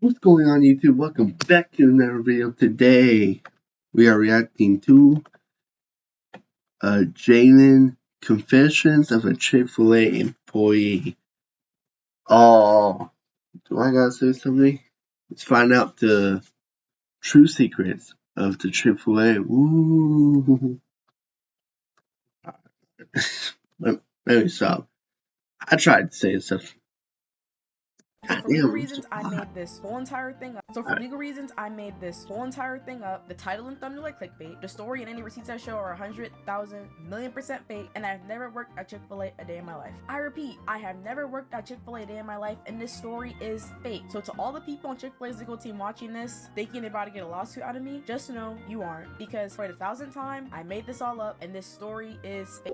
What's going on, YouTube? Welcome back to another video. Today, we are reacting to Jalen Confessions of a Chick-fil-A Employee. Oh, do I gotta say something? Let's find out the true secrets of the Chick-fil-A. Ooh. let, let me stop. I tried to say stuff. So for legal reasons, I made this whole entire thing up. The title and thumbnail are clickbait. The story and any receipts I show are 100,000 million% fake, and I've never worked at Chick-fil-A a day in my life. I repeat, I have never worked at Chick-fil-A a day in my life, and this story is fake. So to all the people on Chick-fil-A's legal team watching this, thinking they're about to get a lawsuit out of me, just know you aren't, because for the 1,000th time, I made this all up, and this story is fake.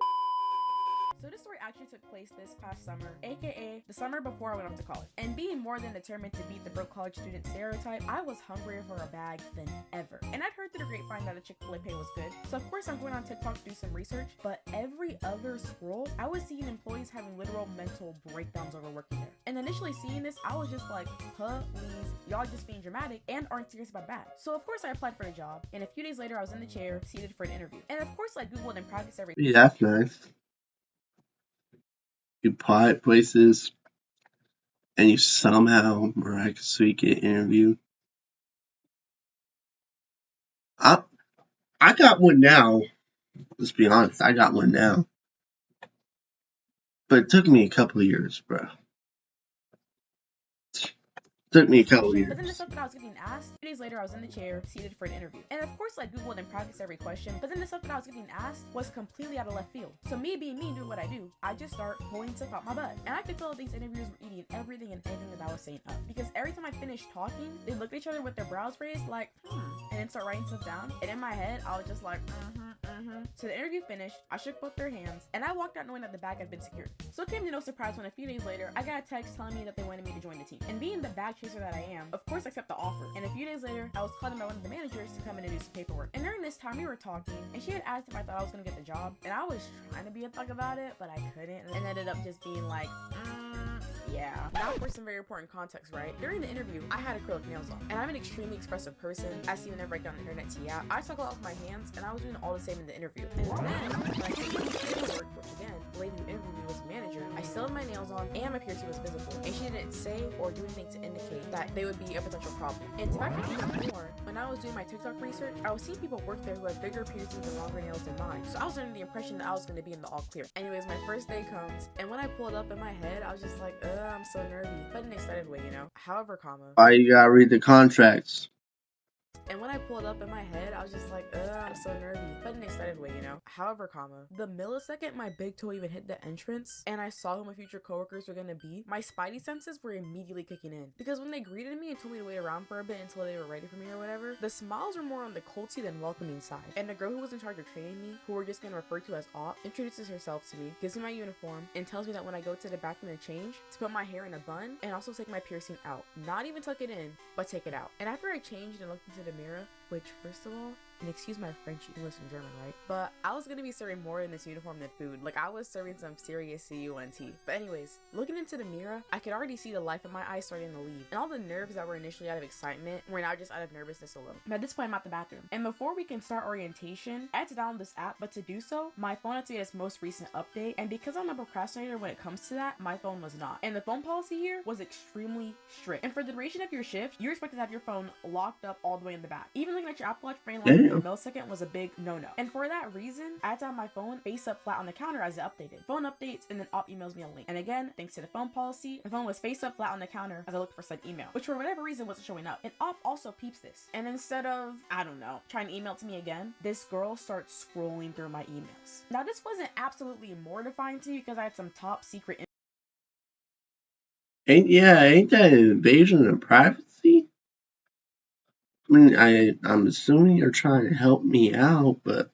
So this story actually took place this past summer, aka the summer before I went off to college. And being more than determined to beat the broke college student stereotype, I was hungrier for a bag than ever. And I'd heard through the grapevine that the Chick-fil-A pay was good. So of course I'm going on TikTok to do some research, but every other scroll, I was seeing employees having literal mental breakdowns over working there. And initially seeing this, I was just like, please, y'all just being dramatic and aren't serious about bad. So of course I applied for the job, and a few days later I was in the chair, seated for an interview. And of course I Googled and practiced every— Yeah, that's nice. You apply places and you somehow miraculously get interviewed. I got one now. Let's be honest, I got one now. But it took me a couple of years, bro. Took me a couple years. But then the stuff that I was getting asked, 2 days later I was in the chair, seated for an interview. And of course I Googled and practiced every question, but then the stuff that I was getting asked was completely out of left field. So me being me doing what I do, I just start pulling stuff out my butt. And I could tell these interviewers were eating everything and anything that I was saying up. Because every time I finished talking, they looked at each other with their brows raised like, and then start writing stuff down. And in my head, I was just like, So the interview finished, I shook both their hands, and I walked out knowing that the bag had been secured. So it came to no surprise when a few days later, I got a text telling me that they wanted me to join the team. And being the bag chaser that I am, of course I accept the offer. And a few days later, I was called in by one of the managers to come in and do some paperwork. And during this time, we were talking, and she had asked if I thought I was gonna get the job. And I was trying to be a thug about it, but I couldn't. And ended up just being like, yeah. Now for some very important context, right? During the interview, I had acrylic nails on, and I'm an extremely expressive person, as seen whenever I get on the internet to yeah. I talk a lot with my hands, and I was doing all the same in the interview. And then, when I came to the paperwork, which again, the lady who interviewed me was the manager, I still had my nails on, and my piercing was visible, and she didn't say or do anything to indicate that they would be a potential problem. And to back up even more, when I was doing my TikTok research, I was seeing people work there who had bigger piercings and longer nails than mine, so I was under the impression that I was going to be in the all clear. Anyways, my first day comes, and when I pulled up in my head, I was just like, I'm so nervy. But in an excited way, you know. However, Why you gotta read the contracts? And when I pulled up in my head, I was just like, I'm so nervy. But in an excited way, you know. However, the millisecond my big toe even hit the entrance and I saw who my future coworkers were gonna be, my spidey senses were immediately kicking in. Because when they greeted me and told me to wait around for a bit until they were ready for me or whatever, the smiles were more on the culty than welcoming side. And the girl who was in charge of training me, who we're just gonna refer to as Op, introduces herself to me, gives me my uniform, and tells me that when I go to the bathroom to change, to put my hair in a bun and also take my piercing out. Not even tuck it in, but take it out. And after I changed and looked into the mirror, which first of all, and excuse my French, you can listen German, right? But I was gonna be serving more in this uniform than food. Like, I was serving some serious CUNT. But anyways, looking into the mirror, I could already see the life in my eyes starting to leave. And all the nerves that were initially out of excitement were now just out of nervousness alone. But at this point, I'm at the bathroom. And before we can start orientation, I had to download this app, but to do so, my phone had to get its most recent update. And because I'm a procrastinator when it comes to that, my phone was not. And the phone policy here was extremely strict. And for the duration of your shift, you're expected to have your phone locked up all the way in the back. Even looking at your Apple Watch for any longer than a millisecond was a big no-no. And for that reason, I had to have my phone face up flat on the counter as it updated. Phone updates, and then Op emails me a link. And again, thanks to the phone policy, my phone was face up flat on the counter as I looked for said email, which for whatever reason wasn't showing up. And Op also peeps this. And instead of, I don't know, trying to email to me again, this girl starts scrolling through my emails. Now, this wasn't absolutely mortifying to me because I had some top secret Ain't that an invasion of privacy? I mean, I'm assuming you're trying to help me out, but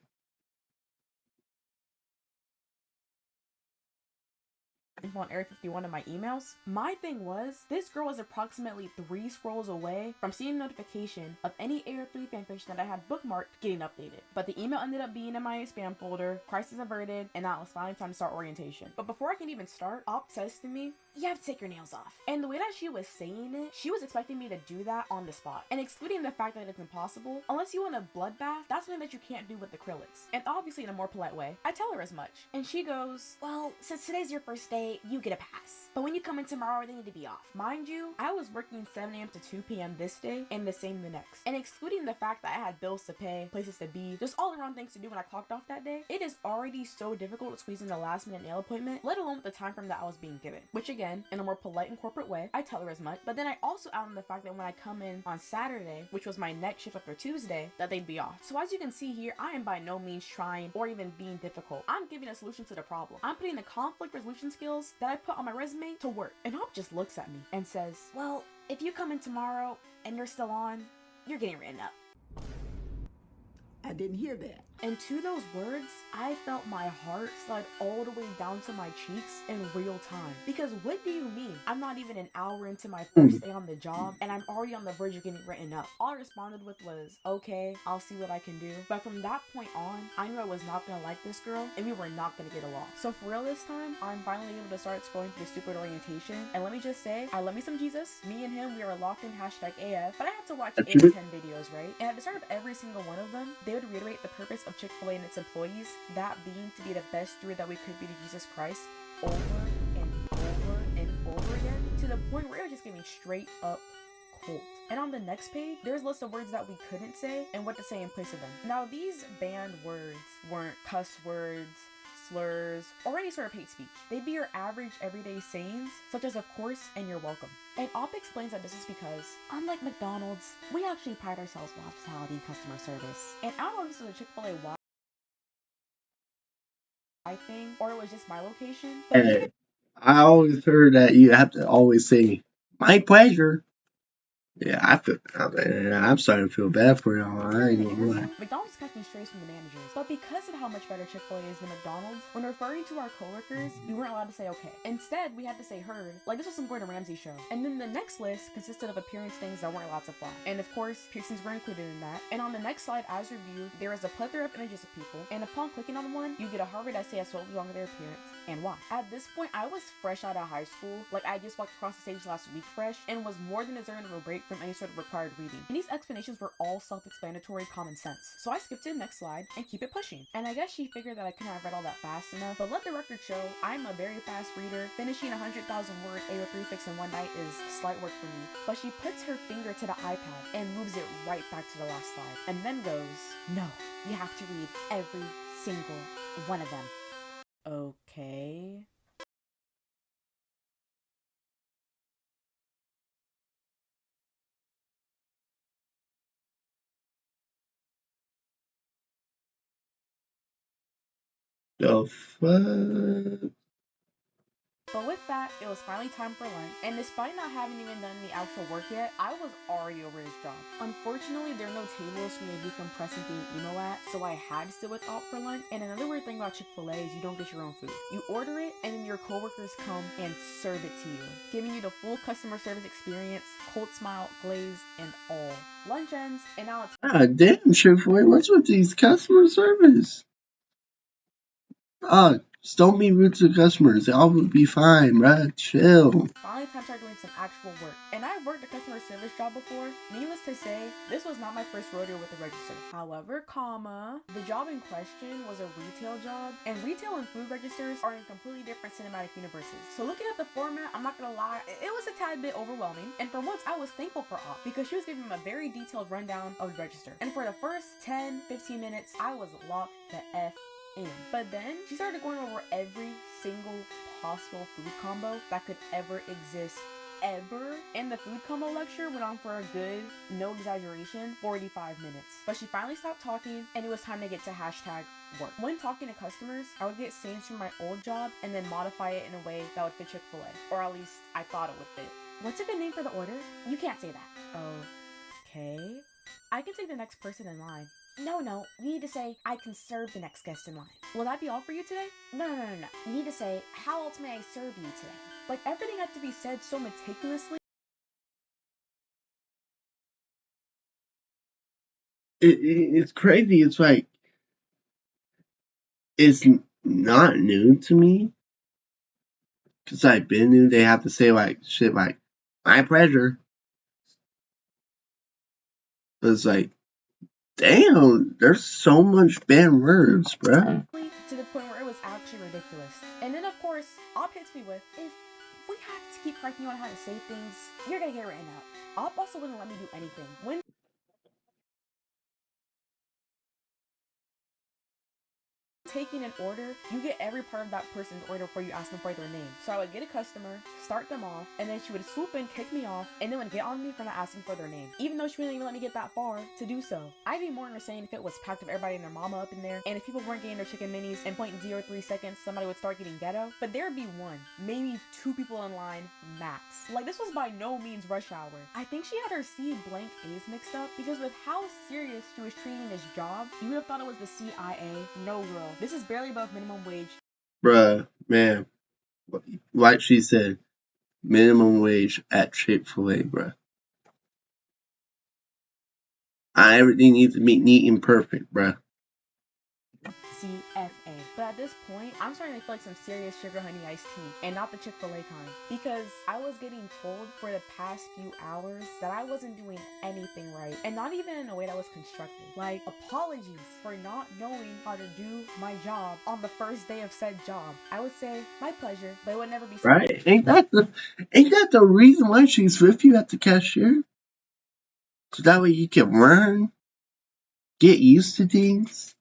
info on Area 51 in my emails. My thing was, this girl was approximately 3 scrolls away from seeing a notification of any Area 3 fanfiction that I had bookmarked getting updated. But the email ended up being in my spam folder, crisis averted, and now it was finally time to start orientation. But before I can even start, Op says to me, you have to take your nails off. And the way that she was saying it, she was expecting me to do that on the spot. And excluding the fact that it's impossible, unless you want a bloodbath, that's something that you can't do with acrylics. And obviously in a more polite way, I tell her as much. And she goes, well, since today's your first day, you get a pass. But when you come in tomorrow, they need to be off. Mind you, I was working 7 a.m. to 2 p.m. this day and the same the next. And excluding the fact that I had bills to pay, places to be, just all around things to do when I clocked off that day, it is already so difficult to squeeze in a last minute nail appointment, let alone with the time frame that I was being given. Which again, in a more polite and corporate way, I tell her as much. But then I also out on the fact that when I come in on Saturday, which was my next shift after Tuesday, that they'd be off. So as you can see here, I am by no means trying or even being difficult. I'm giving a solution to the problem. I'm putting the conflict resolution skills that I put on my resume to work. And Hop just looks at me and says, well, if you come in tomorrow and you're still on, you're getting written up. I didn't hear that. And to those words, I felt my heart slide all the way down to my cheeks in real time. Because what do you mean? I'm not even an hour into my first day on the job, and I'm already on the verge of getting written up. All I responded with was, okay, I'll see what I can do. But from that point on, I knew I was not gonna like this girl, and we were not gonna get along. So for real this time, I'm finally able to start scrolling through the stupid orientation. And let me just say, I love me some Jesus. Me and him, we are locked in #AF. But I had to watch 8 to 10 videos, right? And at the start of every single one of them, they would reiterate the purpose of Chick-fil-A and its employees, that being to be the best steward that we could be to Jesus Christ, over and over and over again, to the point where it was just getting straight up cold. And on the next page, there's a list of words that we couldn't say and what to say in place of them. Now, these banned words weren't cuss words, slurs, or any sort of hate speech. They'd be your average everyday sayings, such as of course and you're welcome. And Op explains that this is because, unlike McDonald's, we actually pride ourselves on hospitality and customer service. And I don't know if this is a Chick-fil-A thing, or it was just my location, but And I always heard that you have to always say, my pleasure. Yeah, I'm starting to feel bad for y'all. I ain't gonna lie. McDonald's catching strays from the managers. But because of how much better Chick-fil-A is than McDonald's, when referring to our coworkers, we weren't allowed to say okay. Instead, we had to say heard, like this was some Gordon Ramsay show. And then the next list consisted of appearance things that weren't allowed to fly. And of course, piercings were included in that. And on the next slide, as reviewed, there is a plethora of images of people. And upon clicking on one, you get a Harvard essay as to what was wrong with their appearance and why. At this point, I was fresh out of high school. Like I just walked across the stage last week fresh and was more than deserving of a break from any sort of required reading. And these explanations were all self-explanatory common sense. So I skipped to the next slide and keep it pushing. And I guess she figured that I couldn't have read all that fast enough, but let the record show I'm a very fast reader. Finishing 100,000 word A with prefix in one night is slight work for me. But she puts her finger to the iPad and moves it right back to the last slide. And then goes, no, you have to read every single one of them. Okay. The fuck? But with that, it was finally time for lunch, and despite not having even done the actual work yet, I was already over this job. Unfortunately, there are no tables for me to decompress and being emo at, so I had to sit with Op for lunch. And another weird thing about Chick-fil-A is you don't get your own food. You order it, and then your coworkers come and serve it to you, giving you the full customer service experience, cold smile, glaze, and all. Lunch ends, and now it's God damn, Chick-fil-A, what's with these customer service? Just don't be rude to customers. All will be fine, bruh. Chill. finally time to start doing some actual work. And I've worked a customer service job before. Needless to say, this was not my first rodeo with the register. However, the job in question was a retail job, and retail and food registers are in completely different cinematic universes. So looking at the format, I'm not gonna lie, it was a tad bit overwhelming. And for once, I was thankful for Op because she was giving him a very detailed rundown of the register. And for the first 10-15 minutes, I was locked the F in. But then she started going over every single possible food combo that could ever exist ever. And the food combo lecture went on for a good, no exaggeration, 45 minutes. But she finally stopped talking and it was time to get to hashtag work. When talking to customers, I would get sayings from my old job and then modify it in a way that would fit Chick-fil-A. Or at least I thought it would fit. What's a good name for the order? You can't say that. Okay. I can say the next person in line. No, you need to say, I can serve the next guest in line. Will that be all for you today? No. You need to say, how else may I serve you today? Like, everything had to be said so meticulously. It's crazy. It's like, it's not new to me. Cause like Ben knew they have to say like shit like my pleasure. But it's like, damn, there's so much bad words, bruh. To the point where it was actually ridiculous. And then of course, Op hits me with, if we have to keep correcting you on how to say things, you're gonna get written out. Op also wouldn't let me do anything. When taking an order, you get every part of that person's order before you ask them for their name. So I would get a customer, start them off, and then she would swoop in, kick me off, and then would get on me for not asking for their name, even though she wouldn't even let me get that far to do so. I'd be more understanding if it was packed with everybody and their mama up in there, and if people weren't getting their chicken minis in 0.03 seconds, somebody would start getting ghetto. But there'd be one, maybe two people in line, max. Like, this was by no means rush hour. I think she had her C blank A's mixed up, because with how serious she was treating this job, you would have thought it was the CIA. No, girl. This is barely above minimum wage. Bruh, man, like she said, minimum wage at Chick-fil-A, bruh. Everything needs to be neat and perfect, bruh. CFA. But at this point, I'm starting to feel like some serious sugar honey iced tea, and not the Chick-fil-A kind. Because I was getting told for the past few hours that I wasn't doing anything right, and not even in a way that was constructive. Like, apologies for not knowing how to do my job on the first day of said job. I would say, my pleasure, but it would never be Right? Ain't that the reason why she's with you at the cashier? So that way you can learn, get used to things.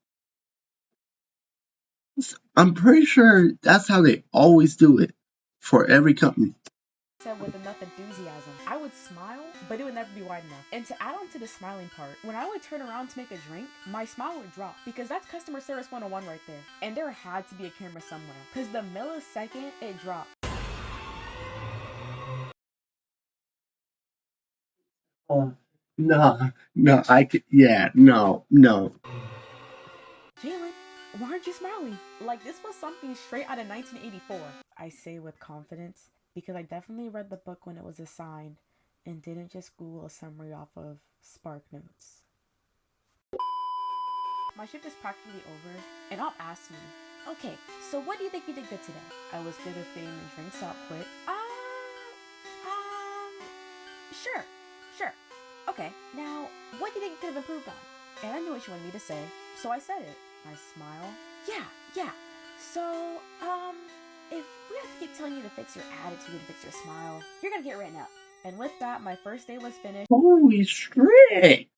I'm pretty sure that's how they always do it for every company. said with enough enthusiasm. I would smile, but it would never be wide enough. And to add on to the smiling part, when I would turn around to make a drink, my smile would drop, because that's customer service 101 right there. And there had to be a camera somewhere, because the millisecond it dropped. No, no, no. Jalen, why aren't you smiling? Like, this was something straight out of 1984. I say with confidence, because I definitely read the book when it was assigned, and didn't just Google a summary off of Spark Notes. My shift is practically over, and Op asked me, okay, so what do you think you did good today? I was good with getting the drinks out quick. Sure. Okay, now, what do you think you could have improved on? And I knew what she wanted me to say, so I said it. I smile. Yeah. So, if we have to keep telling you to fix your attitude and fix your smile, you're gonna get written up. And with that, my first day was finished. Holy shit!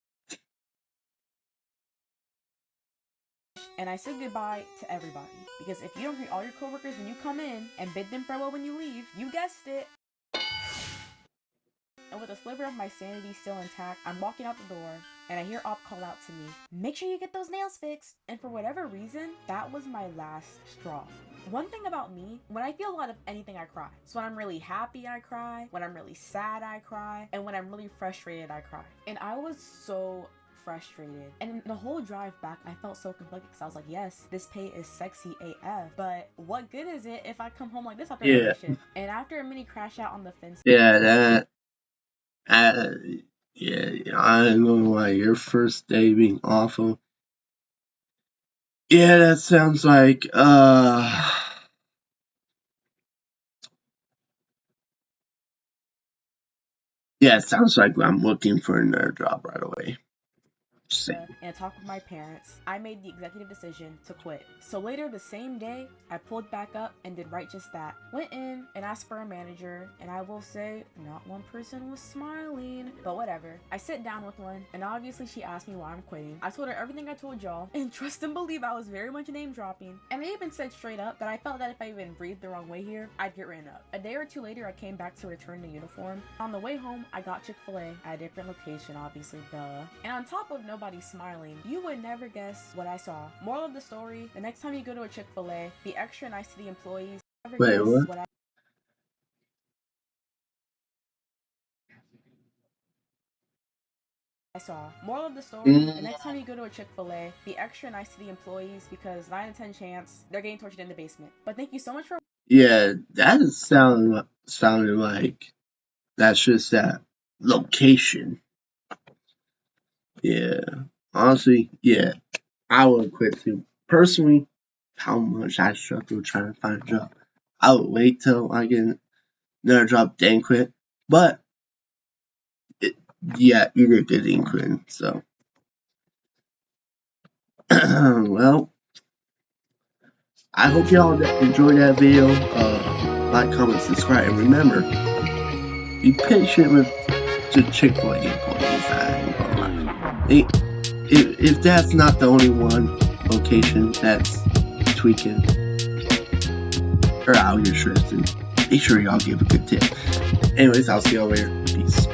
And I said goodbye to everybody. Because if you don't greet all your coworkers when you come in and bid them farewell when you leave, you guessed it. And with a sliver of my sanity still intact, I'm walking out the door, and I hear Op call out to me, make sure you get those nails fixed. And for whatever reason, that was my last straw. One thing about me, when I feel a lot of anything, I cry. So when I'm really happy, I cry. When I'm really sad, I cry. And when I'm really frustrated, I cry. And I was so frustrated. And the whole drive back, I felt so conflicted, because I was like, yes, this pay is sexy AF, but what good is it if I come home like this after every shift? And after a mini crash out on the fence. Yeah, I don't know why your first day being awful. Yeah, that sounds like, yeah, it sounds like I'm looking for another job right away. And talk with my parents, I made the executive decision to quit. So later the same day, I pulled back up and did right just that. Went in and asked for a manager, and I will say, not one person was smiling, but whatever. I sit down with one, and obviously she asked me why I'm quitting. I told her everything I told y'all, and trust and believe I was very much name dropping. And I even said straight up that I felt that if I even breathed the wrong way here, I'd get written up. A day or two later, I came back to return the uniform. On the way home, I got Chick-fil-A at a different location, obviously, duh. And on top of nobody smiling, you would never guess what I saw. Moral of the story, the next time you go to a Chick-fil-A, be extra nice to the employees. Wait, what? I saw. Moral of the story, the next time you go to a Chick-fil-A, be extra nice to the employees, because 9 in 10 chance they're getting tortured in the basement. But thank you so much for... Yeah, that is sounding like that's just that location. Yeah, honestly, yeah, I would quit too. Personally, how much I struggle trying to find a job, I would wait till I get another job, then quit. But yeah, you did good in quitting. So, well, I hope y'all enjoyed that video. Like, comment, subscribe, and remember, be patient with the Chick-fil-A employees. I ain't gonna lie. If that's not the only one location that's tweaking or out here stressing, make sure y'all give a good tip. Anyways, I'll see y'all later. Peace.